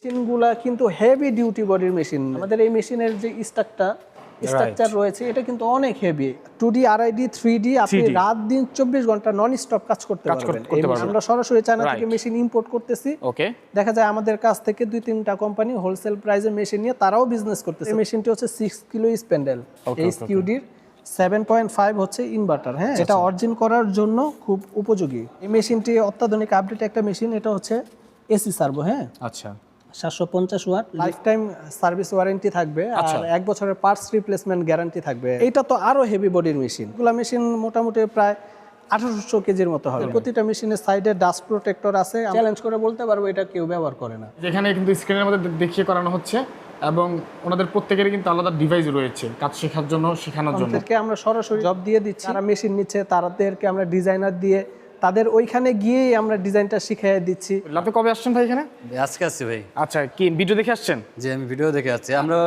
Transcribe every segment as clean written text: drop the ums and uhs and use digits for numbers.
মেশিনগুলা কিন্তু heavy duty বডির machine. আমাদের এই মেশিনের যে স্ট্রাকচার রয়েছে এটা কিন্তু অনেক হেভি। 2D RID 3D আপনি রাত দিন 24 ঘন্টা নন স্টপ কাজ করতে পারবেন। আমরা সরাসরি চায়না থেকে মেশিন ইম্পোর্ট করতেছি। দেখা যায় আমাদের কাছ থেকে 2-3টা কোম্পানি হোলসেল প্রাইসে মেশিন নিয়ে তারাও বিজনেস করতেছে। এই মেশিনটি হচ্ছে 6 কিলো স্প্যান্ডেল HQD 7.5 হচ্ছে ইনভার্টার। হ্যাঁ, এটা অরিজিন করার জন্য খুব উপযোগী। এই মেশিনটি অত্যাধুনিক আপডেট একটা মেশিন। এটা হচ্ছে এসি সার্ভো। হ্যাঁ, আচ্ছা, 750 watt, lifetime service warranty থাকবে আর 1 বছরের পার্টস রিপ্লেসমেন্ট গ্যারান্টি থাকবে। এটা তো আরো হেভি বডির মেশিন। এগুলা মেশিন মোটামুটি প্রায় 1800 কেজির মতো হবে। প্রতিটা মেশিনের সাইডে ডাস্ট প্রোটেক্টর আছে। চ্যালেঞ্জ করে বলতে পারবো এটা কেউ ব্যবহার করে না। যেখানে কিন্তু স্ক্রিনের মধ্যে দেখিয়ে করানো হচ্ছে এবং ওনাদের প্রত্যেকেরই কিন্তু আলাদা ডিভাইস রয়েছে কাজ শেখার জন্য, শেখানোর জন্য। তাদেরকে আমরা সরাসরি জব দিয়ে দিচ্ছি। যারা মেশিন নিচ্ছে তাদেরকে আমরা ডিজাইনার দিয়ে তাদের ওইখানে গিয়েই আমরা ডিজাইনটা শিখিয়ে দিচ্ছি। আপনি কবে আসছেন ভাই এখানে? আজকে আসছি ভাই। আচ্ছা, কি ভিডিও দেখে আসছেন? জি, আমি ভিডিও দেখে আসছি। আমরা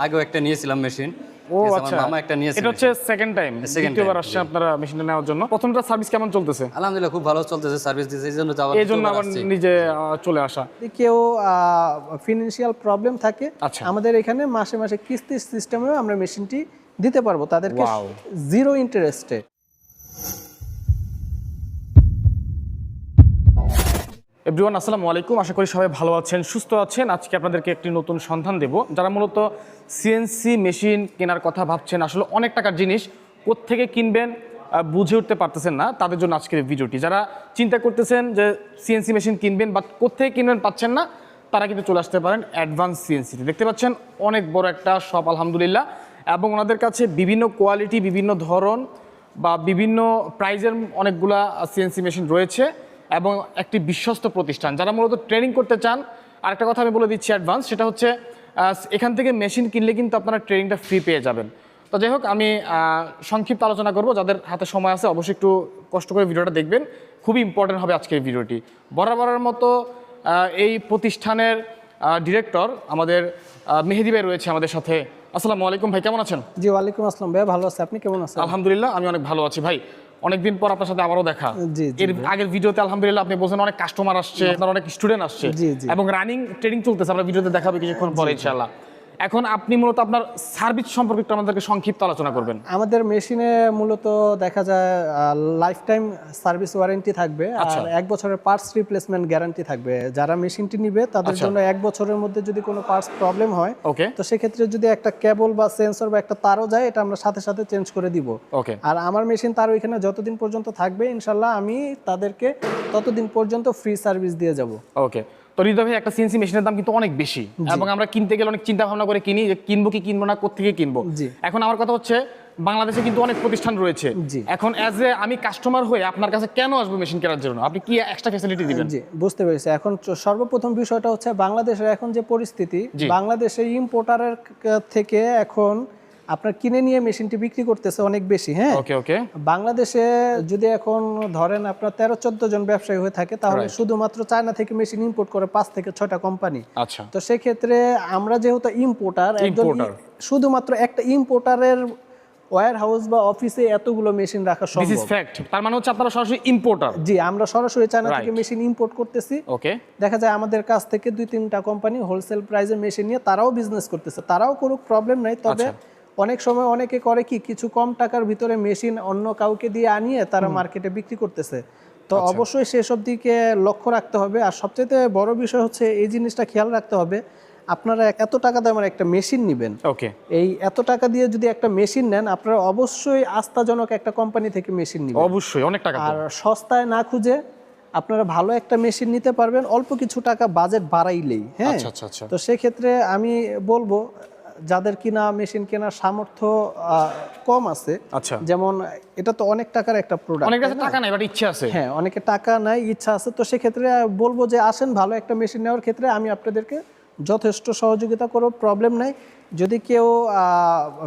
আগেও একটা নিয়েছিলাম মেশিন। ও আচ্ছা, মামা একটা নিয়েছিল। এটা হচ্ছে সেকেন্ড টাইম, দ্বিতীয়বার আসছে আপনারা মেশিনটা নেওয়ার জন্য। প্রথমটা সার্ভিস কেমন চলতেছে? আলহামদুলিল্লাহ খুব ভালো চলতেছে, সার্ভিস দিয়েছে। এই জন্য আবার নিজে চলে আসা। কেউ ফিনান্সিয়াল প্রবলেম থাকে, আচ্ছা, আমাদের এখানে মাসে মাসে কিস্তির সিস্টেমেও আমরা মেশিনটি দিতে পারবো তাদেরকে 0 ইন্টারেস্টে। এভরিওয়ান, আসসালামু আলাইকুম। আশা করি সবাই ভালো আছেন, সুস্থ আছেন। আজকে আপনাদেরকে একটি নতুন সন্ধান দেব। যারা মূলত সিএনসি মেশিন কেনার কথা ভাবছেন, আসলে অনেক টাকার জিনিস কোত্থেকে কিনবেন বুঝে উঠতে পারতেছেন না, তাদের জন্য আজকের এই ভিডিওটি। যারা চিন্তা করতেছেন যে সিএনসি মেশিন কিনবেন বা কোত্থেকে কিনবেন পাচ্ছেন না, তারা কিন্তু চলে আসতে পারেন অ্যাডভান্স সিএনসিতে। দেখতে পাচ্ছেন অনেক বড় একটা শপ আলহামদুলিল্লাহ, এবং ওনাদের কাছে বিভিন্ন কোয়ালিটি, বিভিন্ন ধরন বা বিভিন্ন প্রাইজের অনেকগুলা সিএনসি মেশিন রয়েছে এবং একটি বিশ্বস্ত প্রতিষ্ঠান। যারা মূলত ট্রেনিং করতে চান, আরেকটা কথা আমি বলে দিচ্ছি অ্যাডভান্স, সেটা হচ্ছে এখান থেকে মেশিন কিনলে কিন্তু আপনারা ট্রেনিংটা ফ্রি পেয়ে যাবেন। তো যাই হোক, আমি সংক্ষিপ্ত আলোচনা করব। যাদের হাতে সময় আছে অবশ্যই একটু কষ্ট করে ভিডিওটা দেখবেন, খুবই ইম্পর্টেন্ট হবে আজকের ভিডিওটি। বরাবরের মতো এই প্রতিষ্ঠানের ডিরেক্টর আমাদের মেহেদি ভাই রয়েছে আমাদের সাথে। আসসালামু আলাইকুম ভাই, কেমন আছেন? জি, ওয়ালাইকুম আসসালাম ভাই, ভালো আছি। আপনি কেমন আছেন? আলহামদুলিল্লাহ, আমি অনেক ভালো আছি ভাই। অনেকদিন পর আপনার সাথে আবারও দেখা। এর আগের ভিডিওতে আলহামদুলিল্লাহ আপনি বলছেন অনেক কাস্টমার আসছে, আপনার অনেক স্টুডেন্ট আসছে এবং রানিং ট্রেনিং চলতেছে। আমরা ভিডিওতে দেখাবো কিছুক্ষণ পরে ইনশাআল্লাহ। এখন আপনি মূলত আপনার সার্ভিস সম্পর্কে একটু আমাদেরকে সংক্ষিপ্ত আলোচনা করবেন। আমাদের মেশিনে মূলত দেখা যায় লাইফ টাইম সার্ভিস ওয়ারেন্টি থাকবে আর 1 বছরের পার্টস রিপ্লেসমেন্ট গ্যারান্টি থাকবে। যারা মেশিনটি নিবে তাদের জন্য 1 বছরের মধ্যে যদি কোনো পার্টস প্রবলেম হয়, তো সেক্ষেত্রে যদি একটা কেবল বা সেন্সর বা একটা তারও যায়, এটা আমরা সাথে সাথে চেঞ্জ করে দিব। আর আমার মেশিন তার ওইখানে যতদিন পর্যন্ত থাকবে ইনশাল্লাহ আমি তাদেরকে ততদিন পর্যন্ত ফ্রি সার্ভিস দিয়ে যাব। ওকে, তো হৃদয় ভাই, একটা সিএনসি মেশিনের দাম কিন্তু অনেক বেশি এবং আমরা কিনতে গেলে অনেক চিন্তা ভাবনা করে কিনি যে কিনবো কি কিনবো না, কোত্থেকে কিনবো। এখন আমার কথা হচ্ছে, বাংলাদেশে কিন্তু অনেক প্রতিষ্ঠান রয়েছে। এখন অ্যাজ এ আমি কাস্টমার হয়ে আপনার কাছে কেন আসবো মেশিন কেনার জন্য? আপনি কি এক্সট্রা ফ্যাসিলিটি দিবেন? জি, বুঝতে পেরেছি। এখন সর্বপ্রথম বিষয়টা হচ্ছে বাংলাদেশের এখন যে পরিস্থিতি, বাংলাদেশে ইম্পোর্টারের থেকে এখন আপনার কিনে নিয়ে মেশিনটি বিক্রি করতেছে অনেক বেশি। হ্যাঁ, বাংলাদেশে যদি এখন ধরেন আপনার 13-14 জন ব্যবসায়ী হয়ে থাকে, তাহলে শুধুমাত্র চায়না থেকে মেশিন ইম্পোর্ট করে 5 থেকে 6টা কোম্পানি। তো সেক্ষেত্রে আমরা যেহেতু ইম্পোর্টার, শুধুমাত্র একটা ইম্পোর্টারের ওয়্যার হাউস বা অফিসে এতগুলো মেশিন রাখা সম্ভব। This is fact. তার মানে হচ্ছে আপনারা সরাসরি ইম্পোর্টার? জি, আমরা সরাসরি চায়না থেকে মেশিন ইম্পোর্ট করতেছি। দেখা যায় আমাদের কাছ থেকে 2-3টা কোম্পানি হোলসেল প্রাইসে মেশিন নিয়ে তারাও বিজনেস করতেছে। তারাও কোনো প্রবলেম নাই। তবে অনেক সময় অনেকে করে কি, কিছু কম টাকার ভিতরে মেশিন অন্য কাউকে দিয়ে আনিয়ে তারা মার্কেটে বিক্রি করতেছে। তো অবশ্যই সেসব দিকে লক্ষ্য রাখতে হবে। আর সবচেয়ে বড় বিষয় হচ্ছে এই জিনিসটা খেয়াল রাখতে হবে, আপনারা এত টাকা দামের একটা মেশিন নেবেন, এই এত টাকা দিয়ে যদি একটা মেশিন নেন, আপনারা অবশ্যই আস্থাজনক একটা কোম্পানি থেকে মেশিন নেবেন। অবশ্যই অনেক টাকা। আর সস্তায় না খুঁজে আপনারা ভালো একটা মেশিন নিতে পারবেন অল্প কিছু টাকা বাজেট বাড়াইলেই। হ্যাঁ, তো সেক্ষেত্রে আমি বলবো যাদের কিনা মেশিন কেনার সামর্থ্য কম আছে, যেমন এটা তো অনেক টাকার একটা প্রোডাক্ট, অনেকের কাছে টাকা নাই বাট ইচ্ছা আছে। হ্যাঁ, অনেকে টাকা নাই, ইচ্ছা আছে। তো সেক্ষেত্রে বলবো যে আসেন, ভালো একটা মেশিন নেওয়ার ক্ষেত্রে আমি আপনাদেরকে যথেষ্ট সহযোগিতা করব, প্রবলেম নাই। যদি কেউ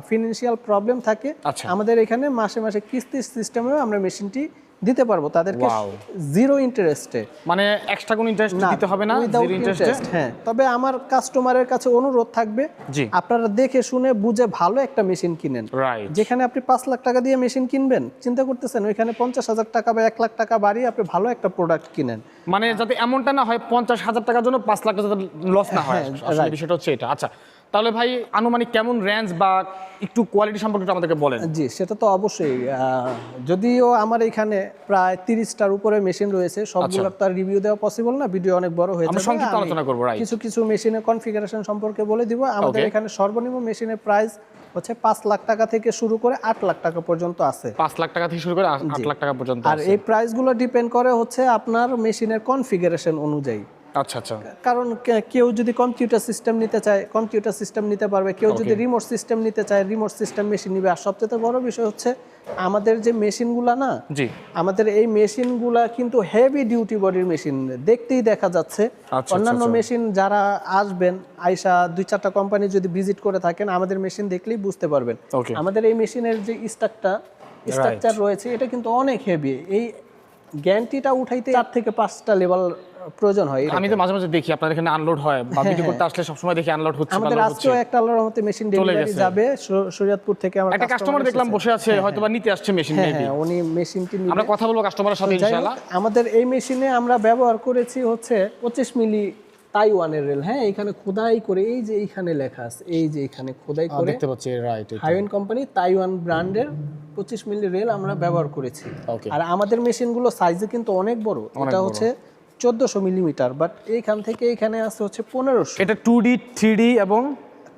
ফিনান্সিয়াল প্রবলেম থাকে, আমাদের এখানে মাসে মাসে কিস্তির সিস্টেমেও আমরা মেশিনটি দিতে পারবো তাদেরকে Wow. জিরো ইন্টারেস্টে, মানে এক্সট্রা কোনো ইন্টারেস্ট দিতে হবে না, without জিরো ইন্টারেস্টে। interest, হ্যাঁ। তবে আমার কাস্টমারের কাছে অনুরোধ থাকবে, জি। আপনারা দেখে শুনে বুঝে ভালো একটা মেশিন কিনেন। রাইট। যেখানে আপনি 5 লাখ টাকা দিয়ে মেশিন কিনবেন, চিন্তা করতেছেন ওইখানে 50,000 টাকা বা 1 লাখ টাকা বাড়িয়ে আপনি ভালো একটা প্রোডাক্ট কিনেন। মানে যাতে এমনটা না হয় 50,000 টাকার জন্য 5 লাখ টাকা লস না হয়, হ্যাঁ, আসলে right. বিষয়টা হচ্ছে এটা। আচ্ছা, তাহলে ভাই আনুমানিক কেমন রেঞ্জ বা একটু কোয়ালিটি সম্পর্কে একটু আমাদেরকে বলেন। জি, সেটা তো অবশ্যই। যদিও আমার এখানে প্রায় 30টার উপরে মেশিন রয়েছে, সবগুলোর তো আর রিভিউ দেওয়া পসিবল না, ভিডিও অনেক বড় হয়ে আমরা যাবে। সংক্ষিপ্ত আমি আলোচনা করবো, রাইট। কিছু কিছু মেশিনের কনফিগারেশন সম্পর্কে বলে দিব। আমাদের Okay. এখানে সর্বনিম্ন মেশিনের প্রাইস হচ্ছে 5 লাখ টাকা থেকে শুরু করে 8 লাখ টাকা পর্যন্ত আছে। 5 লাখ টাকা থেকে শুরু করে 8 লাখ টাকা পর্যন্ত আর আছে। এই প্রাইসগুলো ডিপেন্ড করে হচ্ছে আপনার মেশিনের কনফিগারেশন অনুযায়ী। আচ্ছা আচ্ছা। কারণ কেউ যদি কম্পিউটার সিস্টেম নিতে চায় কম্পিউটার সিস্টেম নিতে পারবে, কেউ যদি রিমোট সিস্টেম নিতে চায় রিমোট সিস্টেম মেশিন নিবে। আর সবচেয়ে বড় বিষয় হচ্ছে আমাদের যে মেশিনগুলা না, জি। আমাদের এই মেশিনগুলা কিন্তু হেভি ডিউটি বডির মেশিন, দেখতেই দেখা যাচ্ছে। আচ্ছা, অন্যান্য আচ্ছা। মেশিন যারা আসবেন আইসা 2-4টা কোম্পানি যদি ভিজিট করে থাকেন, আমাদের মেশিন দেখলেই বুঝতে পারবেন। Okay. আমাদের এই মেশিনের যে স্ট্রাকচার রয়েছে এটা কিন্তু অনেক হেভি। এই গ্যারান্টিটা উঠাইতে 4 থেকে 5টা লেভেল প্রয়োজন হয়। আমি তো মাঝে মাঝে দেখি আপনাদের এখানে আনলোড হয় বা ভিডিও করতে আসলে সবসময় দেখি আনলোড হচ্ছে, আমাদের unload আজকেও হচ্ছে। একটা আল্লাহর রহমতে মেশিন ডেলিভারি গেছে। যাবে শরীয়তপুর থেকে। আমার একটা কাস্টমার দেখলাম বসে আছে, হয়তো বা নিতে আসছে মেশিন মেবি। হ্যাঁ, উনি মেশিনটি নিবে। আমরা কথা বলবো কাস্টমারের সাথে যাই হোক, ইনশাআল্লাহ। আমাদের এই মেশিনে আমরা ব্যবহার করেছি হচ্ছে 25 মিলি তাইওয়ানের রেল। হ্যাঁ, এখানে খোদাই করে, এই যে এইখানে লেখা আছে, এই যে এখানে খোদাই করে দেখতে পাচ্ছি, রাইট। হাইওয়েন কোম্পানি তাইওয়ান ব্র্যান্ডের 25 মিলি রেল আমরা ব্যবহার করেছি। Okay. আর আমাদের মেশিনগুলো সাইজে কিন্তু অনেক বড়। এটা হচ্ছে 1400 মিলিমিটার, বাট এইখান থেকে এখানে আছে হচ্ছে 1500। এটা 2D 3D এবং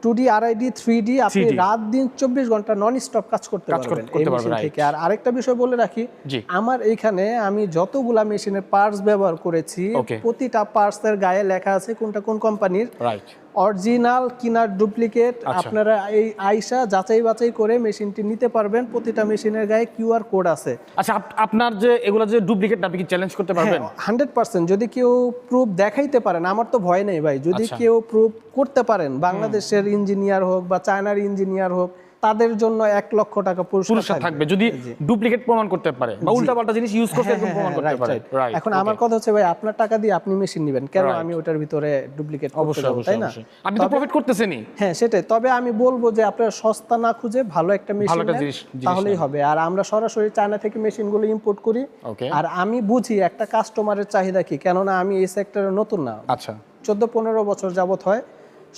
2D RID 3D আপনি 3D রাত দিন 24 ঘন্টা নন স্টপ কাজ করতে পারবেন এই মেশিন থেকে। আর আরেকটা বিষয় বলে রাখি, জি। আমার এইখানে আমি যতগুলা মেশিনের পার্টস ব্যবহার করেছি, Okay. প্রতিটা পার্টসের গায়ে লেখা আছে কোনটা কোন কোম্পানির, রাইট। অরিজিনাল কিনার ডুপ্লিকেট। আচ্ছা। আপনারা এই আইসা যাচাই বাছাই করে মেশিনটি নিতে পারবেন। প্রতিটা মেশিনের গায়ে QR কোড আছে। আচ্ছা, আপনার যে এগুলা যে ডুপ্লিকেট, আপনি কি চ্যালেঞ্জ করতে পারবেন? 100% যদি কেউ প্রুফ দেখাইতে পারেন, আমার তো ভয় নেই ভাই। যদি আচ্ছা। কেউ প্রুফ করতে পারেন, বাংলাদেশের ইঞ্জিনিয়ার হোক বা চায়নার ইঞ্জিনিয়ার হোক, তাদের জন্য 1 লক্ষ টাকা পুরস্কার থাকবে যদি ডুপ্লিকেট প্রমাণ করতে পারে বা উল্টাপাল্টা জিনিস ইউজ করতে এরকম প্রমাণ করতে পারে। রাইট। এখন আমার কথা হচ্ছে ভাই, আপনার টাকা দিয়ে আপনি মেশিন নেবেন, কেন আমি ওটার ভিতরে ডুপ্লিকেট করতে অবশ্যই যাব, তাই অবশ্যই না? অবশ্যই। আপনি তো প্রফিট করতেছেনই। হ্যাঁ, সেটাই। তবে আমি বলবো যে আপনারা সস্তা না খুঁজে ভালো একটা মেশিন একটা নেন, জিনিস তাহলেই হবে। আর আমরা সরাসরি চায়না থেকে মেশিনগুলো ইম্পোর্ট করি। Okay. আর আমি বুঝি একটা কাস্টমারের চাহিদা কি, কেননা আমি এই সেক্টরে নতুন না, আচ্ছা। 14-15 বছর যাবত হয়।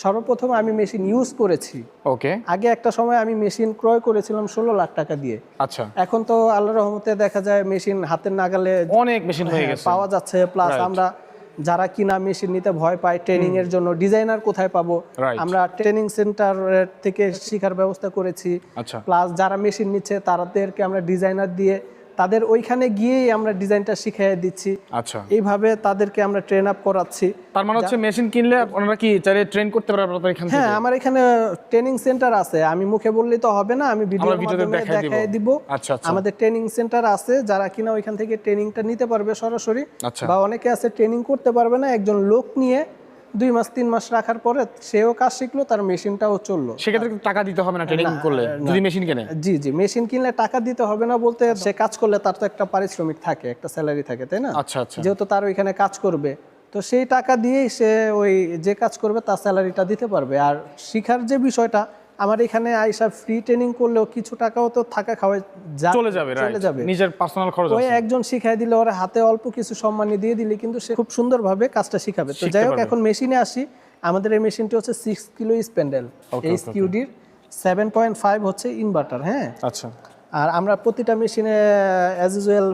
সর্বপ্রথম আমি মেশিন ইউজ করেছি। ওকে। আগে একটা সময় আমি মেশিন ক্রয় করেছিলাম 16 লাখ টাকা দিয়ে। আচ্ছা। এখন তো আল্লাহর রহমতে দেখা যায় মেশিন হাতের নাগালে অনেক মেশিন হয়ে গেছে, পাওয়া যাচ্ছে। প্লাস আমরা যারা কিনা মেশিন নিতে ভয় পায়, ট্রেনিং এর জন্য ডিজাইনার কোথায় পাবো, Right. আমরা ট্রেনিং সেন্টার থেকে শেখার ব্যবস্থা করেছি। আচ্ছা। প্লাস যারা মেশিন নিচ্ছে তাদেরকে আমরা ডিজাইনার দিয়ে তাদের ওইখানে গিয়েই আমরা ডিজাইনটা শিখিয়ে দিচ্ছি। আচ্ছা। এইভাবে তাদেরকে আমরা ট্রেন আপ করাচ্ছি। তার মানে হচ্ছে মেশিন কিনলে ওনারা কি চাইলে ট্রেন করতে পারবে আপনাদের এখান থেকে? হ্যাঁ, আমার এখানে ট্রেনিং সেন্টার আছে। আমি মুখে বললেই তো হবে না, আমি ভিডিওর ভিডিওতে মাধ্যমে দেখাই দেখাই দিব। আচ্ছা আচ্ছা। আমাদের ট্রেনিং সেন্টার আছে, যারা কিনা ওইখান থেকে ট্রেনিংটা নিতে পারবে সরাসরি। আচ্ছা। বা অনেকে আছে ট্রেনিং করতে পারবে না, একজন লোক নিয়ে 2 মাস 3 মাস রাখার পরে সেও কাজ শিখলো, তার মেশিনটাও চললো। সেক্ষেত্রে কিন্তু টাকা দিতে হবে না ট্রেনিং করলে, যদি মেশিন কেনে? জি জি, মেশিন কিনলে টাকা দিতে হবে না বলতে, সে কাজ করলে তার তো একটা পারিশ্রমিক থাকে, একটা স্যালারি থাকে, তাই না? আচ্ছা আচ্ছা। যেহেতু তার ওইখানে কাজ করবে, তো সেই টাকা দিয়েই সে ওই যে কাজ করবে তার স্যালারিটা দিতে পারবে। আর শিখার যে বিষয়টা, আমার এখানে আইসা ফ্রি ট্রেনিং করলেও কিছু টাকাও তো থাকা খাওয়া চলে যাবে, চলে যাবে। নিজের পার্সোনাল খরচ ওই আছে। একজন শিখাই দিলে, ওর হাতে অল্প কিছু সম্মানী দিয়ে দিলে কিন্তু সে খুব সুন্দরভাবে কাজটা শিখাবে। তো যাই হোক, এখন মেশিনে আসি। আমাদের এই মেশিনটি হচ্ছে 6 কিলো স্প্যান্ডেল, HQD-র 7.5 হচ্ছে ইনভার্টার। হ্যাঁ, আচ্ছা। আর আমরা প্রতিটা মেশিনে অ্যাজ ইউজুয়াল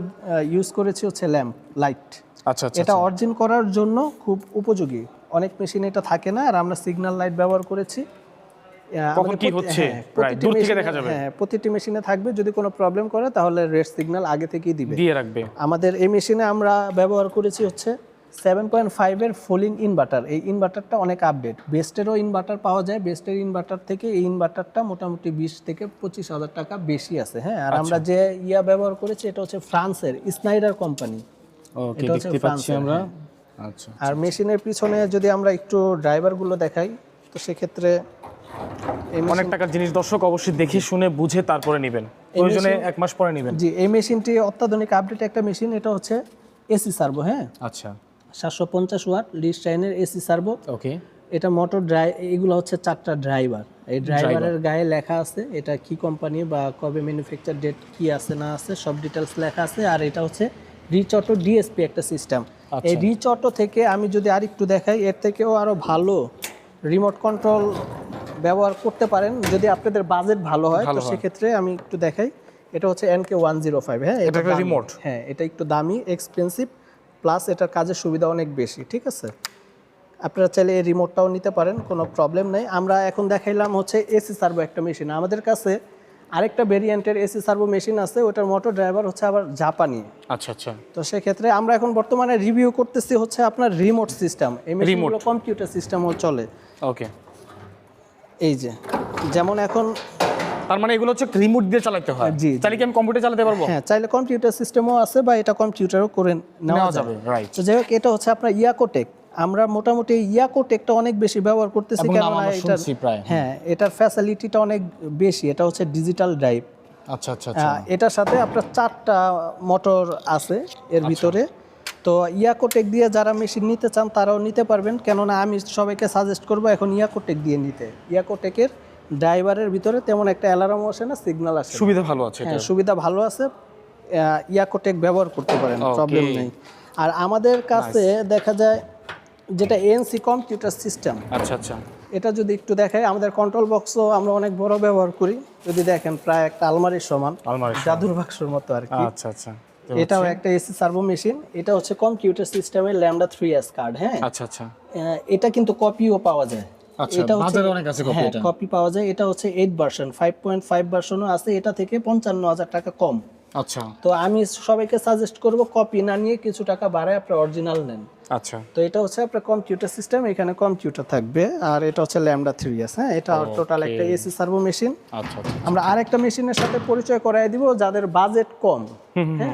ইউজ করেছি হচ্ছে ল্যাম্প লাইট। আচ্ছা আচ্ছা। এটা অরিজিন করার জন্য খুব উপযোগী। অনেক মেশিনে এটা থাকে না, আর আমরা সিগন্যাল লাইট ব্যবহার করেছি। কখন কি হচ্ছে দূর থেকে দেখা যাবে। হ্যাঁ, প্রতিটি মেশিনে থাকবে। যদি কোনো প্রবলেম করে তাহলে রেড সিগন্যাল আগে থেকেই দিয়ে রাখবে। আমাদের এই মেশিনে আমরা ব্যবহার করেছি হচ্ছে 7.5 এর ফোলিং ইনভার্টার। এই ইনভার্টারটা অনেক আপডেট। বেস্টেরও ইনভার্টার পাওয়া যায়, বেস্টের ইনভার্টার থেকে এই ইনভার্টারটা মোটামুটি 20 থেকে 25,000 টাকা বেশি আছে। হ্যাঁ, আর আমরা যে ব্যবহার করেছি এটা হচ্ছে ফ্রান্সের স্নাইডার কোম্পানি। ওকে, দেখতে পাচ্ছি আমরা। আচ্ছা। আর মেশিনের পিছনে যদি আমরা একটু ড্রাইভারগুলো দেখাই, তো সেক্ষেত্রে অনেক টাকার জিনিস দর্শক, অবশ্যই দেখে শুনে বুঝে তারপরে নেবেন। প্রয়োজনে 1 মাস পরে নেবেন। জি, এই মেশিনটি অত্যাধুনিক আপডেট একটা মেশিন। এটা হচ্ছে এসি সার্ভো, হ্যাঁ, আচ্ছা 750 ওয়াট লিস্টাইনের এসি সার্ভো। ওকে। এটা মোটর এগুলো হচ্ছে 4টা ড্রাইভার। এই ড্রাইভারের গায়ে লেখা আছে এটা কি কোম্পানি বা কবে ম্যানুফ্যাকচার ডেট কি আছে না আছে সব ডিটেলস লেখা আছে। আর এটা হচ্ছে রিচ অটো ডিএসপি একটা সিস্টেম। এই রিচ অটো থেকে আমি যদি আরেকটু দেখাই, এর থেকেও আরো ভালো রিমোট কন্ট্রোল ব্যবহার করতে পারেন যদি আপনাদের বাজেট ভালো হয়। তো সেক্ষেত্রে আমি একটু দেখাই, এটা হচ্ছে NK105। হ্যাঁ, এটা একটা রিমোট। হ্যাঁ, এটা একটু দামি, এক্সপেন্সিভ, প্লাস এটার কাজের সুবিধা অনেক বেশি। ঠিক আছে, আপনারা চাইলে এই রিমোটটাও নিতে পারেন, কোনো প্রবলেম নেই। আমরা এখন দেখাইলাম হচ্ছে এসি সার্ভো একটা মেশিন। আমাদের কাছে আরেকটা ভেরিয়েন্টের এসি সার্ভো মেশিন আছে, ওটার মোটর ড্রাইভার হচ্ছে আবার জাপানি। আচ্ছা আচ্ছা। তো সেক্ষেত্রে আমরা এখন বর্তমানে রিভিউ করতেছি হচ্ছে আপনার রিমোট সিস্টেম। এই মেশিনগুলো কম্পিউটার সিস্টেমও চলে। ওকে, এই যে যেমন এখন, তার মানে এগুলো হচ্ছে রিমোট দিয়ে চালাতে হয়। জি, চাইলে কি আমি কম্পিউটার চালাতে পারবো? হ্যাঁ, চাইলে কম্পিউটার সিস্টেমও আছে বা এটা কম্পিউটারও করে নেওয়া যাবে। রাইট। তো যাই হোক, এটা হচ্ছে আপনার ইয়াকোটেক। আমরা মোটামুটি ইয়াকোটেকটা অনেক বেশি ব্যবহার করতেছি, কারণ হ্যাঁ, এটার ফ্যাসিলিটিটা অনেক বেশি। এটা হচ্ছে ডিজিটাল ড্রাইভ। আচ্ছা আচ্ছা আচ্ছা। এটার সাথে আপনার 4টা মোটর আছে এর ভিতরে। তো ইয়াকোটেক দিয়ে যারা মেশিন নিতে চান তারাও নিতে পারবেন, কেননা আমি সবাইকে সাজেস্ট করব এখন ইয়াকোটেক দিয়ে নিতে। ইয়াকোটেকের ড্রাইভারের ভিতরে তেমন একটা অ্যালার্ম আসে না, সিগন্যাল আসে, সুবিধা ভালো আছে। হ্যাঁ, সুবিধা ভালো আছে। ইয়াকোটেক ব্যবহার করতে পারেন, প্রবলেম নেই। আর আমাদের কাছে দেখা যায় যেটা এএনসি কম্পিউটার সিস্টেম। আচ্ছা আচ্ছা। এটা যদি একটু দেখাই, আমাদের কন্ট্রোল বক্সও আমরা অনেক বড় ব্যবহার করি। যদি দেখেন প্রায় একটা আলমারির সমান, জাদুর বাক্সের মতো আর কি। আচ্ছা আচ্ছা। এটাও একটা এসি সার্ভো মেশিন। এটা হচ্ছে কম্পিউটার সিস্টেমের ল্যামডা 3S কার্ড। হ্যাঁ, আচ্ছা আচ্ছা। এটা কিন্তু কপিও পাওয়া যায়। আচ্ছা, এটা হচ্ছে বাজারে অনেক আছে কপি। এটা কপি পাওয়া যায়। এটা হচ্ছে 8 ভার্সন, 5.5 ভার্সনও আছে। এটা থেকে 55,000 টাকা কম। আচ্ছা। তো আমি সবাইকে সাজেস্ট করব কপি না নিয়ে কিছু টাকা বাড়ায় আপনার অরিজিনাল নেন। আচ্ছা। তো এটা হচ্ছে আপনার কম্পিউটার সিস্টেম, এখানে কম্পিউটার থাকবে। আর এটা হচ্ছে ল্যামডা 3S। হ্যাঁ, এটা টোটাল একটা এসি সার্ভো মেশিন। আচ্ছা আচ্ছা। আমরা আরেকটা মেশিনের সাথে পরিচয় করাই দিব যাদের বাজেট কম। হ্যাঁ,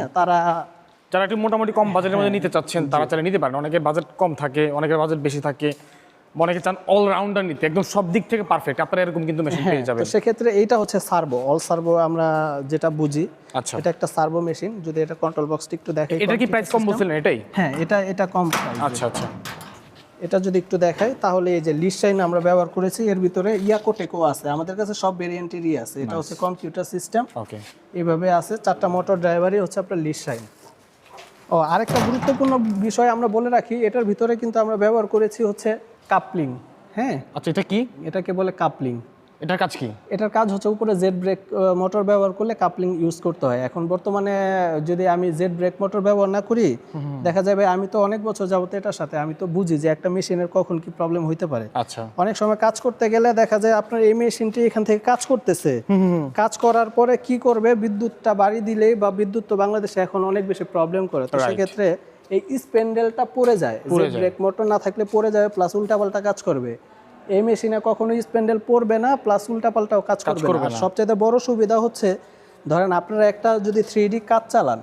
যারা একটু মোটামুটি কম বাজেটের মধ্যে নিতে চাচ্ছেন তারা চাইলে নিতে পারেন। অনেকের বাজেট কম থাকে, অনেকের বাজেট বেশি থাকে, অনেকে চান অলরাউন্ডার নিতে, একদম সব দিক থেকে পারফেক্ট। আপনারা এরকম কিন্তু মেশিন পেয়ে যাবেন। তো সেক্ষেত্রে এইটা হচ্ছে সার্ভো, অল সার্ভো আমরা যেটা বুঝি। আচ্ছা, এটা একটা সার্ভো মেশিন। যদি এটা কন্ট্রোল বক্সটা একটু দেখাই, এটা কি প্রাইস কম বলছিলেন? এটাই? হ্যাঁ, এটা কম প্রাইস। আচ্ছা আচ্ছা। এটা যদি একটু দেখাই তাহলে এই যে লিস্টাইন আমরা ব্যবহার করেছি, এর ভিতরে ইয়াকোটেকও আছে। আমাদের কাছে সব ভেরিয়েন্টেরই আছে। এটা হচ্ছে কম্পিউটার সিস্টেম। ওকে, এইভাবে আছে। 4টা মোটর ড্রাইভারই হচ্ছে আপনার লিস্টাইন। ও আরেকটা গুরুত্বপূর্ণ বিষয় আমরা বলে রাখি, এটার ভিতরে কিন্তু আমরা ব্যবহার করেছি হচ্ছে কাপলিং। হ্যাঁ, আচ্ছা, এটা কি? এটাকে বলে কাপলিং। এটার কাজ কি? এটার কাজ হচ্ছে উপরে জেড ব্রেক মোটর ব্যবহার করলে কাপলিং ইউজ করতে হয়। এখন বর্তমানে যদি আমি জেড ব্রেক মোটর ব্যবহার না করি, দেখা যাবে আমি তো অনেক বছর যাবত এটার সাথে, আমি তো বুঝি যে একটা মেশিনের কখন কি প্রবলেম হইতে পারে। আচ্ছা, অনেক সময় কাজ করতে গেলে দেখা যায় আপনার এই মেশিনটি এখান থেকে কাজ করতেছে, কাজ করার পরে কি করবে, বিদ্যুৎটা বাড়ি দিলেই, বা বিদ্যুৎ তো বাংলাদেশে এখন অনেক বেশি প্রবলেম করে। তো সেক্ষেত্রে এই স্প্যান্ডেলটা পড়ে যায়, জেড ব্রেক মোটর না থাকলে পড়ে যাবে, প্লাস উল্টাপাল্টা কাজ করবে। এই মেশিনে কখনোই স্প্যান্ডেল পড়বে না, প্লাস উল্টাপাল্টাও কাজ করবে না। সবচেয়ে বড় সুবিধা হচ্ছে, ধরেন আপনারা একটা যদি 3D কাজ চালান,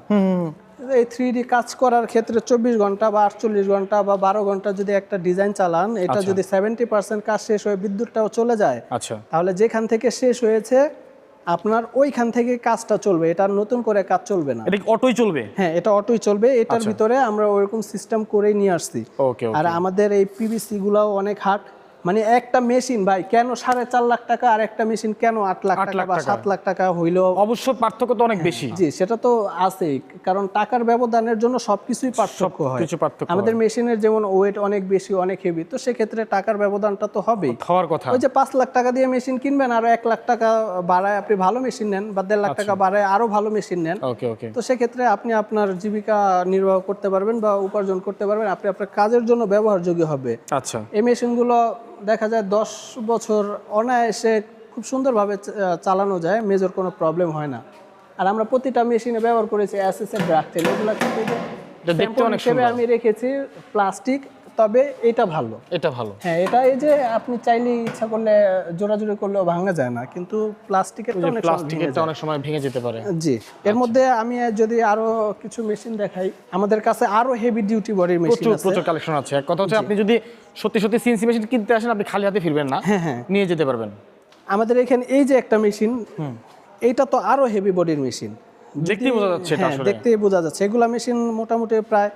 এই 3D কাজ করার ক্ষেত্রে 24 ঘন্টা বা 48 ঘন্টা বা 12 ঘন্টা যদি একটা ডিজাইন চালান, এটা যদি 70% কাজ শেষ হয়ে বিদ্যুৎটাও চলে যায়, আচ্ছা, তাহলে যেখান থেকে শেষ হয়েছে আপনার ওইখান থেকে কাজটা চলবে, এটা নতুন করে কাজ চলবে না। এটা অটোই চলবে? হ্যাঁ, এটা অটোই চলবে। এটার ভিতরে আমরা ওইরকম সিস্টেম করেই নিয়ে আসছি। আর আমাদের এই পিভিসি গুলাও অনেক হার্ড। মানে একটা মেশিন ভাই কেন 4.5 লাখ টাকা, আর একটা মেশিন কেন 8 লাখ টাকা বা 7 লাখ টাকা হইলো, অবশ্য পার্থক্য তো অনেক বেশি। জি, সেটা তো আছেই, কারণ টাকার ব্যবধানের জন্য সবকিছুই পার্থক্য হয়। আমাদের মেশিনের যেমন ওয়েট অনেক বেশি, অনেক হেভি, তো সেক্ষেত্রে টাকার ব্যবধানটা তো হবেই, হওয়ার কথা। ওই যে 5 লাখ টাকা দিয়ে মেশিন কিনবেন আর 1 লাখ টাকা বাড়ায় আপনি ভালো মেশিন নেন, বা 1.5 লাখ টাকা বাড়ায় আরো ভালো মেশিন নেন, তো সেক্ষেত্রে আপনি আপনার জীবিকা নির্বাহ করতে পারবেন বা উপার্জন করতে পারবেন, আপনি আপনার কাজের জন্য ব্যবহারযোগ্য হবে। আচ্ছা, এই মেশিনগুলো দেখা যায় 10 বছর অনায়াসে খুব সুন্দরভাবে চালানো যায়, মেজর কোনো প্রবলেম হয় না। আর আমরা প্রতিটা মেশিনে ব্যবহার করেছি এসএস এর ব্রাক তেল। এগুলো কিন্তু দেখতে অনেক সুন্দর, আমি রেখেছি প্লাস্টিক, তবে এটা ভালো, এটা ভালো। হ্যাঁ, এটা এই যে আপনি চাইলে ইচ্ছা করলে জোড়াজুড়ি করলেও ভাঙা যায় না, কিন্তু প্লাস্টিকের অনেক সময় ভেঙে যেতে পারে। জি, এর মধ্যে আমি যদি আরো কিছু মেশিন দেখাই, আমাদের কাছে আরো হেভি ডিউটি বডির মেশিন আছে, প্রচুর কালেকশন আছে। এক কথা হচ্ছে আপনি যদি সত্যি সিএনসি মেশিন কিনতে আসেন, আপনি খালি হাতে ফিরবেন না, নিয়ে যেতে পারবেন। আমাদের এখানে এই যে একটা মেশিন, এইটা তো আরো হেভি বডির মেশিন, দেখতেই বোঝা যাচ্ছে এটা আসলে। দেখতেই বোঝা যাচ্ছে। এগুলা মেশিন মোটামুটি প্রায়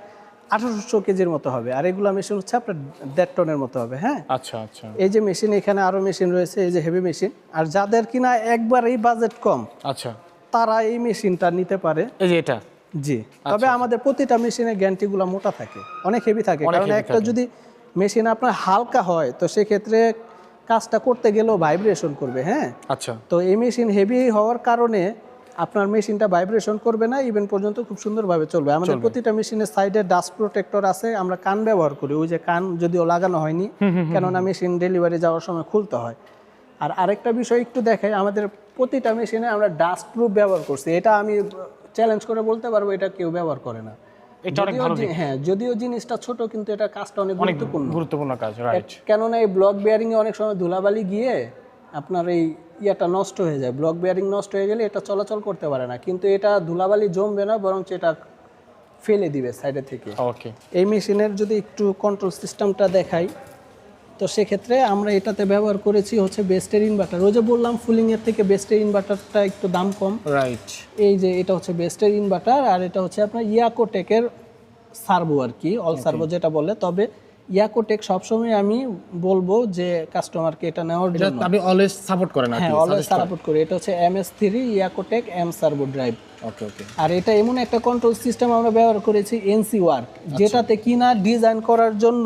1800 কেজির মতো হবে, আর এগুলা মেশিন হচ্ছে আপনার 1.5 টনের মতো হবে। হ্যাঁ, আচ্ছা আচ্ছা এই যে মেশিন, এখানে আরো মেশিন রয়েছে, এই যে হেভি মেশিন। আর যাদের কিনা একবারেই বাজেট কম, আচ্ছা, তারা এই মেশিনটা নিতে পারে। এই যে এটা জি, তবে আমাদের প্রতিটা মেশিনের গ্যারান্টিগুলো মোটা থাকে, অনেক হেভি থাকে। কারণ একটা যদি মেশিন আপনার হালকা হয় তো সেক্ষেত্রে কাজটা করতে গেলেও ভাইব্রেশন করবে। হ্যাঁ, আচ্ছা তো এই মেশিন হেভি হওয়ার কারণে আপনার মেশিনটা ভাইব্রেশন করবে না, ইভেন পর্যন্ত খুব সুন্দরভাবে চলবে। আমাদের প্রতিটা মেশিনের সাইডে ডাস্ট প্রোটেক্টর আছে, আমরা কান ব্যবহার করি। ওই যে কান যদিও লাগানো হয়নি, কেননা মেশিন ডেলিভারি যাওয়ার সময় খুলতে হয়। আর আরেকটা বিষয় একটু দেখাই, আমাদের প্রতিটা মেশিনে আমরা ডাস্ট প্রুফ ব্যবহার করছি। এটা আমি চ্যালেঞ্জ করে বলতে পারবো, এটা কেউ ব্যবহার করে না। এটা অনেক ভালো দিক। হ্যাঁ, যদিও জিনিসটা ছোট কিন্তু এটা কাজটা অনেক গুরুত্বপূর্ণ কাজ, রাইট। কেননা এই ব্লক বেয়ারিং এ অনেক সময় ধুলাবালি গিয়ে আপনার এই ইয়াটা নষ্ট হয়ে যায়। ব্লক বেয়ারিং নষ্ট হয়ে গেলে এটা চলাচল করতে পারে না, কিন্তু এটা ধুলাবালি জমবে না, বরং এটা ফেলে দিবে সাইডে থেকে। ওকে, এই মেশিনের যদি একটু কন্ট্রোল সিস্টেমটা দেখাই, তো সেক্ষেত্রে আমরা এটাতে ব্যবহার করেছি হচ্ছে বেস্টের ইনভার্টার। ওই যে বললাম ফুলিং এর থেকে বেস্টের ইনভার্টারটা একটু দাম কম, রাইট। এই যে এটা হচ্ছে বেস্টের ইনভার্টার, আর এটা হচ্ছে আপনার ইয়াকোটেকের সার্ভো আর কি, অল সার্ভো যেটা বলে। তবে ইয়াকোটেক সবসময় আমি বলবো যে কাস্টমারকে এটা নেওয়ার জন্য আপনি অলওয়েজ সাপোর্ট করেন আর কি? হ্যাঁ, অলওয়েজ সাপোর্ট করি। এটা হচ্ছে MS3 ইয়াকোটেক এম সার্ভো ড্রাইভ। ওকে ওকে। আর এটা এমন একটা কন্ট্রোল সিস্টেম আমরা ব্যবহার করেছি NC ওয়ার্ক, যেটাতে কিনা ডিজাইন করার জন্য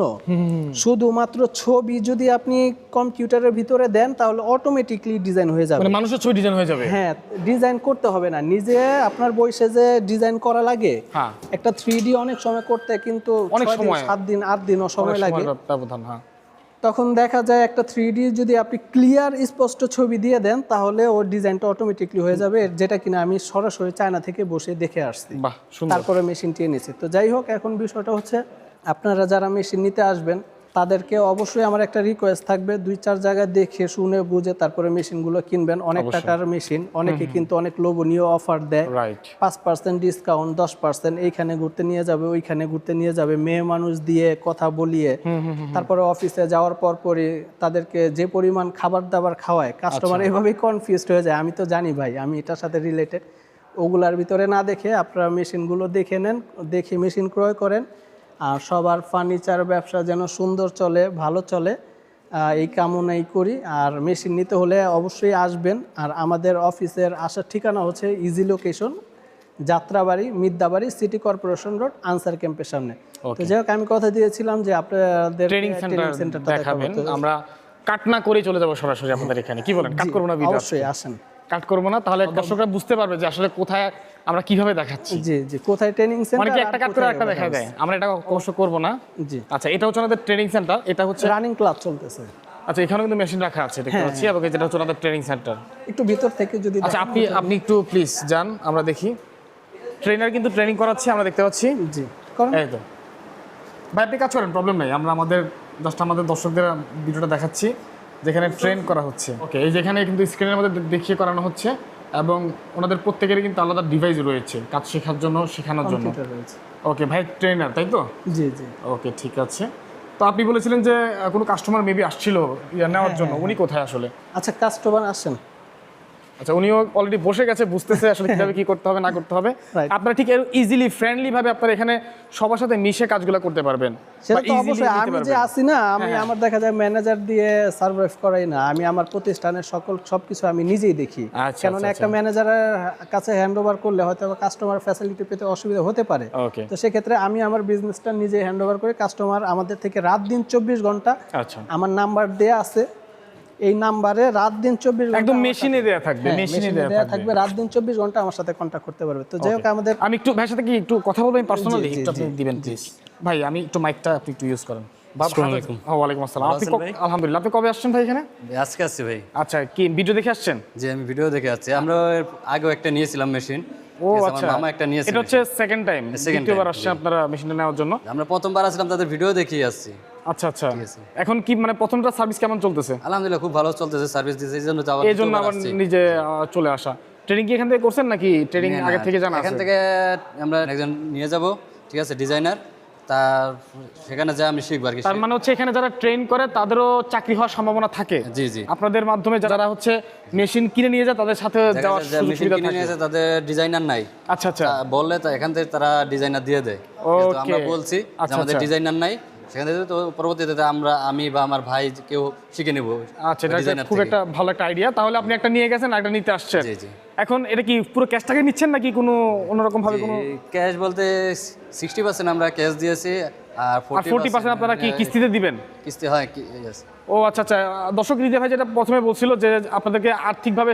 শুধুমাত্র ছবি যদি আপনি কম্পিউটারের ভিতরে দেন তাহলে অটোমেটিকলি ডিজাইন হয়ে যাবে। মানে মানুষের ছবি ডিজাইন হয়ে যাবে? হ্যাঁ, ডিজাইন করতে হবে না, নিজে আপনার বসে যে ডিজাইন করা লাগে। হ্যাঁ, একটা 3D অনেক সময় করতে কিন্তু অনেক সময় 7 দিন 8 দিনও সময় লাগে। ব্যবধান, হ্যাঁ। তখন দেখা যায় একটা 3D যদি আপনি ক্লিয়ার স্পষ্ট ছবি দিয়ে দেন তাহলে ওর ডিজাইনটা অটোমেটিকলি হয়ে যাবে, যেটা কিনা আমি সরাসরি চায়না থেকে বসে দেখে আসছি, বাহ, সুন্দর। তারপরে মেশিনটি এনেছি। তো যাই হোক, এখন বিষয়টা হচ্ছে আপনারা যারা মেশিন নিতে আসবেন তাদেরকে অবশ্যই আমার একটা রিকোয়েস্ট থাকবে, 2-4 জায়গায় দেখে শুনে বুঝে তারপরে মেশিনগুলো কিনবেন। অনেক টাকার মেশিন, অনেকে কিন্তু অনেক লোভনীয় অফার দেয়, রাইট। 5% ডিসকাউন্ট, 10%, এইখানে ঘুরতে নিয়ে যাবে, ওইখানে ঘুরতে নিয়ে যাবে, মেয়ে মানুষ দিয়ে কথা বলিয়ে তারপরে অফিসে যাওয়ার পরই তাদেরকে যে পরিমাণ খাবার দাবার খাওয়ায়, কাস্টমার এভাবেই কনফিউজড হয়ে যায়। আমি তো জানি ভাই, আমি এটার সাথে রিলেটেড। ওগুলার ভিতরে না দেখে আপনারা মেশিনগুলো দেখে নেন, দেখে মেশিন ক্রয় করেন। আর সবার ফার্নিচার ব্যবসা যেন সুন্দর চলে, ভালো চলে, এই কামনাই করি। আর মেশিন নিতে হলে অবশ্যই আসবেন। আর আমাদের অফিসের আসার ঠিকানা হচ্ছে easy location, Jatrabari, Midyabari, city corporation road, Ansar ক্যাম্পের সামনে। তো যাই হোক, আমি কথা দিয়েছিলাম যে আপনাদের ট্রেনিং সেন্টারটা দেখাবেন। আমরা কাট না করে চলে যাব সরাসরি আপনাদের এখানে, কি বলেন? কাট করব না ভিডিও? অবশ্যই আসেন, কাট করব না, তাহলে দর্শকরা বুঝতে পারবে যে আসলে কোথায় আমরা কিভাবে দেখাচ্ছি। জি জি, কোথায় ট্রেনিং সেন্টার, মানে কি একটা কাট করে একটা দেখায় দেয়, আমরা এটা অবশ্য করব না। জি, আচ্ছা, এটা হচ্ছে আমাদের ট্রেনিং সেন্টার, এটা হচ্ছে রানিং ক্লাস চলতেছে। আচ্ছা, এখানে কিন্তু মেশিন রাখা আছে দেখতে পাচ্ছি, এবং যেটা হচ্ছে আমাদের ট্রেনিং সেন্টার। একটু ভিতর থেকে যদি আচ্ছা, আপনি একটু প্লিজ যান, আমরা দেখি। ট্রেনার কিন্তু ট্রেনিং করাচ্ছে, আমরা দেখতে পাচ্ছি। জি করেন। এই তো ভাই, আপনি কাজ করেন, প্রবলেম নেই। আমরা আমাদের দর্শকদের ভিডিওটা দেখাচ্ছি যেখানে ট্রেন করা হচ্ছে। ওকে, এই যেখানে কিন্তু স্ক্রিনের মধ্যে দেখিয়ে করানো হচ্ছে, এবং ওনাদের প্রত্যেকেরই কিন্তু আলাদা ডিভাইস রয়েছে কাজ শেখার জন্য, শেখানোর জন্য। ওকে ভাই, ট্রেনার তাই তো? জি জি। ওকে, ঠিক আছে। তো আপনি বলেছিলেন যে কোনো কাস্টমার মেবি আসছিল নেওয়ার জন্য, উনি কোথায় আসলে? আচ্ছা, কাস্টমার আসেন। আচ্ছা, উনিও অলরেডি বসে গেছে, বুঝতেছে আসলে কিভাবে কি করতে হবে না করতে হবে। আপনারা ঠিক ইজিলি ফ্রেন্ডলি ভাবে আপনারা এখানে সবার সাথে মিশে কাজগুলো করতে পারবেন। সেটা তো অবশ্যই। আমি যে আসি না, আমি আমার দেখা যায় ম্যানেজার দিয়ে সার্ভাইভ করাই না, আমি আমার প্রতিষ্ঠানের সবকিছু আমি নিজেই দেখি। কেননা একটা ম্যানেজারের কাছে হ্যান্ড ওভার করলে হয়তো কাস্টমার ফ্যাসিলিটি পেতে অসুবিধা হতে পারে। তো সেক্ষেত্রে আমি আমার বিজনেসটা নিজে হ্যান্ড ওভার করে, কাস্টমার আমাদের থেকে রাত দিন 24 ঘন্টা, আমার নাম্বার দেয়া আছে, এই নাম্বারে রাত দিন 24 ঘন্টা একদম মেশিনে দেয়া থাকবে, মেশিনে দেয়া থাকবে, রাত দিন 24 ঘন্টা আমার সাথে কন্টাক্ট করতে পারবে। তো যাই হোক, আমাদের আমি একটু ভাইয়ের সাথে কি একটু কথা বলবেন পার্সোনালি, একটু আপনি দিবেন প্লিজ। ভাই, আমি একটু মাইকটা আপনি একটু ইউজ করেন। আসসালামু আলাইকুম। ওয়ালাইকুম আসসালাম। আপনি আলহামদুলিল্লাহ, আপনি কবে আসছেন ভাই এখানে? আজকে আসছি ভাই। আচ্ছা, কি ভিডিও দেখে আসছেন? জি, আমি ভিডিও দেখে আসছি। আমরা আগেও একটা নিয়েছিলাম মেশিন। ও আচ্ছা, মামা একটা নিয়েছিল। এটা হচ্ছে সেকেন্ড টাইম, দ্বিতীয়বার আসছেন আপনারা মেশিনটা নেওয়ার জন্য? আমরা প্রথমবার আসলাম, তাদের ভিডিও দেখিয়ে আসছি। আচ্ছা আচ্ছা, এখন কি মানে প্রথমটা সার্ভিস কেমন চলতেছে? আলহামদুলিল্লাহ, খুব ভালো চলতেছে, সার্ভিস দিয়েছে, এই জন্য আবার নিজে চলে আসা। ট্রেনিং কি এখান থেকে করছেন নাকি ট্রেনিং আগে থেকে জানা আছে? এখান থেকে আমরা একজন নিয়ে যাব, ঠিক আছে, ডিজাইনার, তার সেখানে যা আমি শিখবো আর কি। তার মানে হচ্ছে এখানে যারা ট্রেন করে তাদেরও চাকরি হওয়ার সম্ভাবনা থাকে। জি জি। আপনাদের মাধ্যমে যারা হচ্ছে মেশিন কিনে নিয়ে যায় তাদের সাথে যাওয়ার সুযোগ মেশিন সুবিধা কিনে থাকে। নিয়েছে, তাদের ডিজাইনার নাই। আচ্ছা আচ্ছা। বললে তো এখান থেকে তারা ডিজাইনার দিয়ে দেয়। কিন্তু আমরা ওকে। বলছি যে আচ্ছা, আমাদের আচ্ছা। ডিজাইনার নাই, সেখান থেকে তো পরবর্তীতে আমি বা আমার ভাই কেউ শিখে নেব। আচ্ছা, এটা খুব একটা ভালো একটা আইডিয়া। তাহলে আপনি একটা নিয়ে গেছেন, একটা নিতে আসছেন। জি জি। এখন এটা কি পুরো ক্যাশ টাকা নিচ্ছেন নাকি কোনো অন্যরকম ভাবে কোনো? ক্যাশ বলতে 60% আমরা ক্যাশ দিয়েছি, আর 40% আপনারা কি কিস্তিতে দিবেন? কিস্তি হয় কি? yes। ও আচ্ছা আচ্ছা। দর্শক হৃদয় ভাই যেটা প্রথমে বলছিল যে আপনাদেরকে আর্থিকভাবে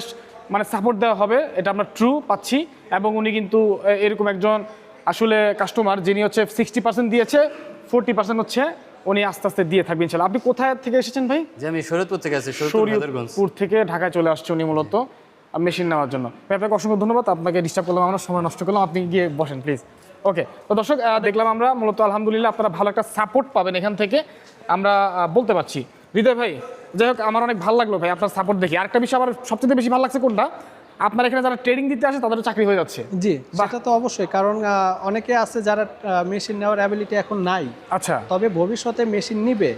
মানে সাপোর্ট দেওয়া হবে, এটা আমরা ট্রু পাচ্ছি। এবং উনি কিন্তু এরকম একজন আসলে কাস্টমার যিনি হচ্ছে 60% দিয়েছে, 40% হচ্ছে উনি আস্তে আস্তে দিয়ে থাকবেন ইনশাআল্লাহ। আপনি কোথায় থেকে এসেছেন ভাই? যে আমি শরীয়তপুর থেকে আছি, শরীয়তপুর থেকে ঢাকায় চলে আসছে উনি মূলত মেশিন নেওয়ার জন্য। ভাই আপনাকে অসংখ্য ধন্যবাদ, আপনাকে ডিস্টার্ব করলাম, আমরা সময় নষ্ট করলাম, আপনি গিয়ে বসেন প্লিজ। ওকে, তো দর্শক দেখলাম আমরা মূলত আলহামদুলিল্লাহ আপনারা ভালো একটা সাপোর্ট পাবেন এখান থেকে, আমরা বলতে পারছি। হৃদয় ভাই, যাই হোক আমার অনেক ভালো লাগলো ভাই আপনার সাপোর্ট দেখি। আরেকটা বিষয় আমার সবচেয়ে বেশি ভালো লাগছে কোনটা, আপনার এখানে যারা ট্রেনিং দিতে আসে তাদেরও চাকরি হয়ে যাচ্ছে। জি, সেটা তো অবশ্যই, কারণ অনেকে আছে যারা মেশিন নেওয়ার অ্যাবিলিটি এখন নাই, আচ্ছা, তবে ভবিষ্যতে মেশিন নিবে,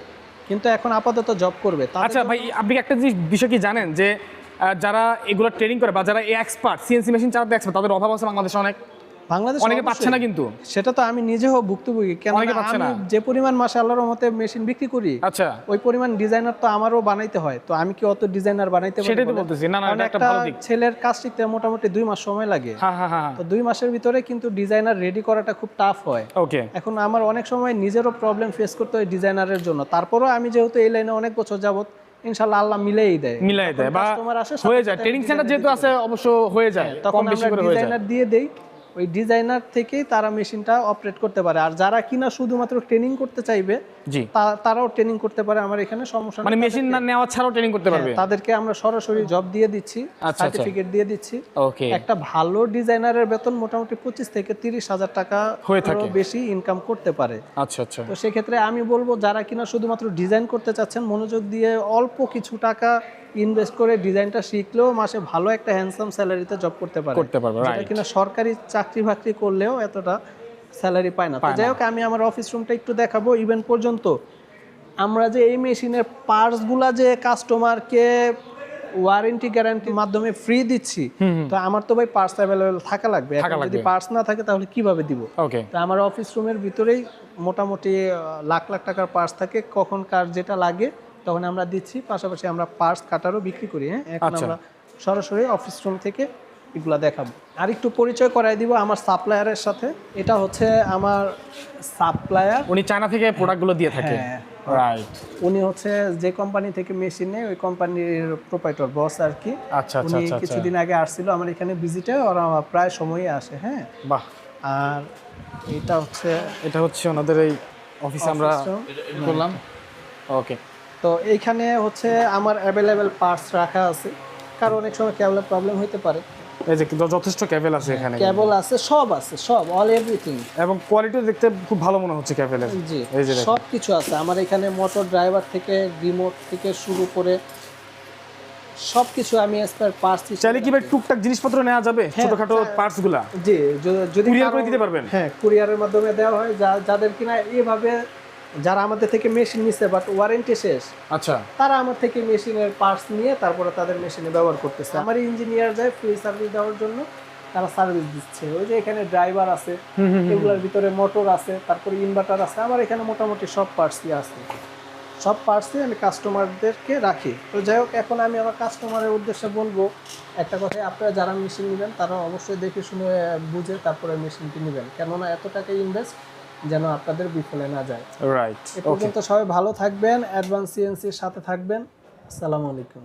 কিন্তু এখন আপাতত জব করবে। আচ্ছা ভাই, আপনি একটা বিষয় কি জানেন যে যারা এগুলো ট্রেনিং করে বা যারা এক্সপার্ট সিএনসি মেশিন চালাতে এক্সপার্ট, তাদের অভাব আছে বাংলাদেশে অনেক। বাংলাদেশ অনেকে পাচ্ছে না কিন্তু। সেটা তো আমি নিজেও ভুক্তভোগী, কেন অনেকে পাচ্ছে না। যে পরিমাণ মাশাআল্লাহর রহমতে মেশিন বিক্রি করি, আচ্ছা, ওই পরিমাণ ডিজাইনার তো আমারও বানাইতে হয়, তো আমি কি অত ডিজাইনার বানাইতে পারি? সেটাই তো বলতেছি। না না, এটা একটা ভালো দিক। ছেলের কাজ শিখতে মোটামুটি 2 মাস সময় লাগে। হ্যাঁ হ্যাঁ হ্যাঁ। তো 2 মাসের ভিতরে কিন্তু ডিজাইনার রেডি করাটা খুব টাফ হয়। ওকে। এখন আমার অনেক সময় নিজেরও প্রবলেম ফেস করতে হয় ডিজাইনারের জন্য, তারপরেও আমি যেহেতু এই লাইনে অনেক বছর যাবত, ইনশাআল্লাহ আল্লাহ মিলাই দেয় বা হয়ে যায়। ট্রেনিং সেন্টার যেহেতু আছে অবশ্য হয়ে যায়, কম বেশি করে হয়ে যায়। ডিজাইনার দিয়ে দেই, ওই ডিজাইনার থেকেই তারা মেশিনটা অপারেট করতে পারে। আর যারা কিনা শুধুমাত্র ট্রেনিং করতে চাইবে, জি, তারাও ট্রেনিং করতে পারে আমার এখানে, সমস্যা মানে মেশিন না নেওয়া ছাড়াও ট্রেনিং করতে পারবে। তাদেরকে আমরা সরাসরি জব দিয়ে দিচ্ছি, আচ্ছা, সার্টিফিকেট দিয়ে দিচ্ছি। ওকে। একটা ভালো ডিজাইনারের বেতন মোটামুটি 25 থেকে 30,000 টাকা হয়ে থাকে, বেশি ইনকাম করতে পারে। আচ্ছা আচ্ছা। তো সেক্ষেত্রে আমি বলবো যারা কিনা শুধুমাত্র ডিজাইন করতে চাচ্ছেন, মনোযোগ দিয়ে অল্প কিছু টাকা ইনভেস্ট করে ডিজাইনটা শিখলেও মাসে ভালো একটা হ্যান্ডসাম স্যালারিতে জব করতে পারবে। যেটা কিনা সরকারি চাকরি বাকরি করলেও এতটা স্যালারি পায় না। তো যাই হোক, আমি আমার অফিস রুমটা একটু দেখাবো। ইভেন পর্যন্ত আমরা যে এই মেশিনের পার্টসগুলা যে কাস্টমারকে ওয়ারেন্টি গ্যারান্টির মাধ্যমে ফ্রি দিচ্ছি, তো আমার তো ভাই পার্টস অ্যাভেলেবেল থাকা লাগবে। এখন যদি পার্টস না থাকে তাহলে কিভাবে দিব? ওকে। তো আমার অফিস রুমের ভিতরেই মোটামুটি লাখ লাখ টাকার পার্টস থাকে, কখন কার যেটা লাগে তখন আমরা দিচ্ছি। পাশাপাশি আমরা পার্টস কাটারও বিক্রি করি। হ্যাঁ, এখন আমরা সরাসরি অফিস রুম থেকে এগুলা দেখাবো। আর একটু পরিচয় করাই দিব আমার সাপ্লায়ারের সাথে। এটা হচ্ছে আমার সাপ্লায়ার, উনি চায়না থেকে প্রোডাক্টগুলো দিয়ে থাকে। রাইট। উনি হচ্ছে যে কোম্পানি থেকে মেশিন নেয় ওই কোম্পানির প্রোপাইটর, বস আর কি। আচ্ছা আচ্ছা উনি আচ্ছা। কিছুদিন আগে আসছিল আমার এখানে ভিজিটে, ওরা প্রায় সময়ই আসে। হ্যাঁ, বাহ। আর এটা হচ্ছে ওনাদের এই অফিসে আমরা করলাম। ওকে। তো এইখানে হচ্ছে আমার অ্যাভেলেবেল পার্টস রাখা আছে, কারণ অনেক সময় কেবলের প্রবলেম হতে পারে। এই যে যথেষ্ট কেবল আছে এখানে, কেবল আছে, সব অল এভরিথিং, এবং কোয়ালিটি দেখতে খুব ভালো মনে হচ্ছে কেবলের। জি, এই যে সব কিছু আছে আমার এখানে। মোটর ড্রাইভার থেকে রিমোট থেকে শুরু করে সব কিছু আমি স্পেয়ার পার্টস। চাইলে কি ভাই টুকটাক জিনিসপত্র নেওয়া যাবে, ছোটখাটো পার্টসগুলা? জি, যদি কুরিয়ার করে দিতে পারবেন? হ্যাঁ, কুরিয়ারের মাধ্যমে দেওয়া হয়। যাদের কিনা এইভাবে যারা আমাদের থেকে মেশিন নিচ্ছে বাট ওয়ারেন্টি শেষ, আচ্ছা, তারা আমার থেকে মেশিনের পার্টস নিয়ে তারপরে তাদের মেশিনে ব্যবহার করতেছে। আমার ইঞ্জিনিয়ার যায় ফ্রি সার্ভিস দেওয়ার জন্য, তারা সার্ভিস দিচ্ছে। ওই যে এখানে ড্রাইভার আছে, এগুলোর ভিতরে মোটর আছে, তারপরে ইনভার্টার আছে। আমার এখানে মোটামুটি সব পার্টসই আছে, সব পার্টসই আমি কাস্টমারদেরকে রাখি। তো যাই হোক, এখন আমি আমার কাস্টমারের উদ্দেশ্যে বলবো একটা কথাই, আপনারা যারা মেশিন নেবেন তারা অবশ্যই দেখে শুনে বুঝে তারপরে মেশিনটি নেবেন, কেননা এত টাকা ইনভেস্ট যেন আপনাদের বিফলে না যায়। রাইট। এ পর্যন্ত সবাই ভালো থাকবেন, অ্যাডভান্স সিএনসির সাথে থাকবেন। আসসালামু আলাইকুম।